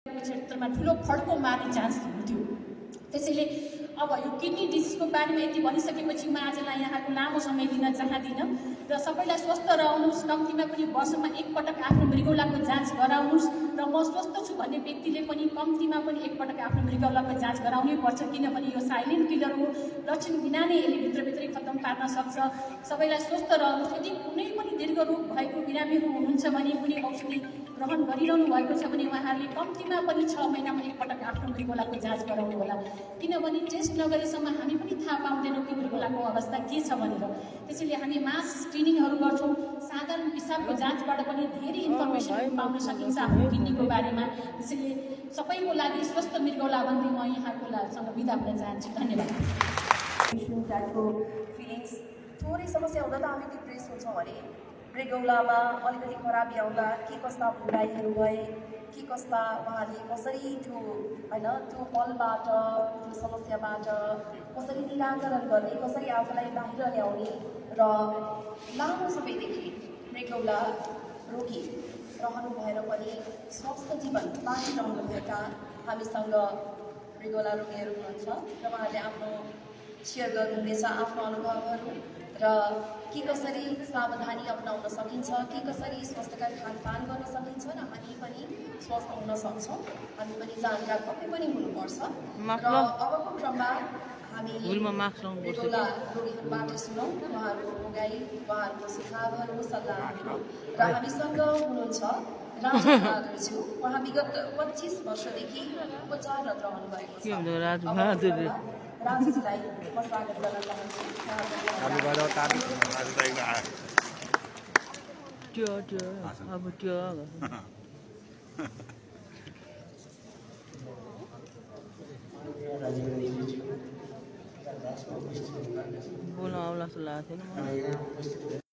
क्षेत्रमा ठुलो फड्को मार्ने चान्स हुन्थ्यो। त्यसैले अब यो किडनी डिजिजको बारेमा यति भनिसकेपछि म आजलाई यहाँको लामो समय दिन चाहदिनँ र सबैलाई स्वस्थ रहनुहोस्, कम्तीमा पनि वर्षमा एकपटक आफ्नो मृगौलाको जाँच गराउनुहोस् र म स्वस्थ छु भन्ने व्यक्तिले पनि कम्तीमा पनि एकपटक आफ्नो मृगौलाको जाँच गराउनै पर्छ, किनभने यो साइलेन्ट किलर हो, लक्षण बिना नै यसले भित्रभित्रै खत्तम पार्न सक्छ। सबैलाई स्वस्थ रहनुहोस्। यदि कुनै पनि दीर्घ रोग भएको बिरामीहरू हुनुहुन्छ भने, कुनै औषधि ग्रहण गरिरहनु भएको छ भने उहाँहरूले कम्तीमा पनि 6 महिनामा एकपटक आफ्नो मृगौलाको जाँच गराउनु होला, किनभने टेस्ट नगरेसम्म हामी पनि थाहा पाउँदैनौँ कि मृगौलाको अवस्था के छ भनेर। त्यसैले हामी मास स्क्रिनिङहरू गर्छौँ। साधारण पिसाबको जाँचबाट पनि धेरै इन्फर्मेसन पाउन सकिन्छ आफ्नो किडनीको बारेमा। त्यसैले सबैको लागि स्वस्थ मृगौला भन्दै म यहाँको सँग बिदा हुन चाहन्छु। धन्यवाद। फिलिङ्स थोरै समस्या हुँदा त हामी डिप्रेस हुन्छौँ भने मृगौलामा अलिकति खराबी आउँदा के कस्ता भुलाइहरू भए, के कस्ता उहाँले कसरी त्यो त्यो पलबाट त्यो समस्याबाट कसरी निराकरण गर्ने, कसरी आफूलाई बाहिर ल्याउने र लामो समयदेखि मृगौला रोगी रहनु भएर पनि स्वस्थ जीवन बाँचिरहनुभएका हामीसँग मृगौला रोगीहरू हुनुहुन्छ र उहाँले आफ्नो सेयर गर्नुहुनेछ आफ्नो अनुभवहरू र के कसरी सावधानी अपनाउन सकिन्छ, के कसरी स्वस्थकर खानपान गर्न सकिन्छ र हामी पनि स्वस्थ हुन सक्छौँ। हामी पनि जानकार पक्कै पनि हुनुपर्छ र अबको क्रममा हामी मृगौला रोगीहरूबाट सुनौँ उहाँहरूको भोगाई, उहाँहरूको सुझावहरू, सल्लाहहरू। र हामीसँग हुनुहुन्छ राजबहादुरज्यू। उहाँ विगत 25 वर्षदेखि उपचाररत रहनुभएको छ। राजुजीलाई म स्वागत गर्न चाहन्छु। बोला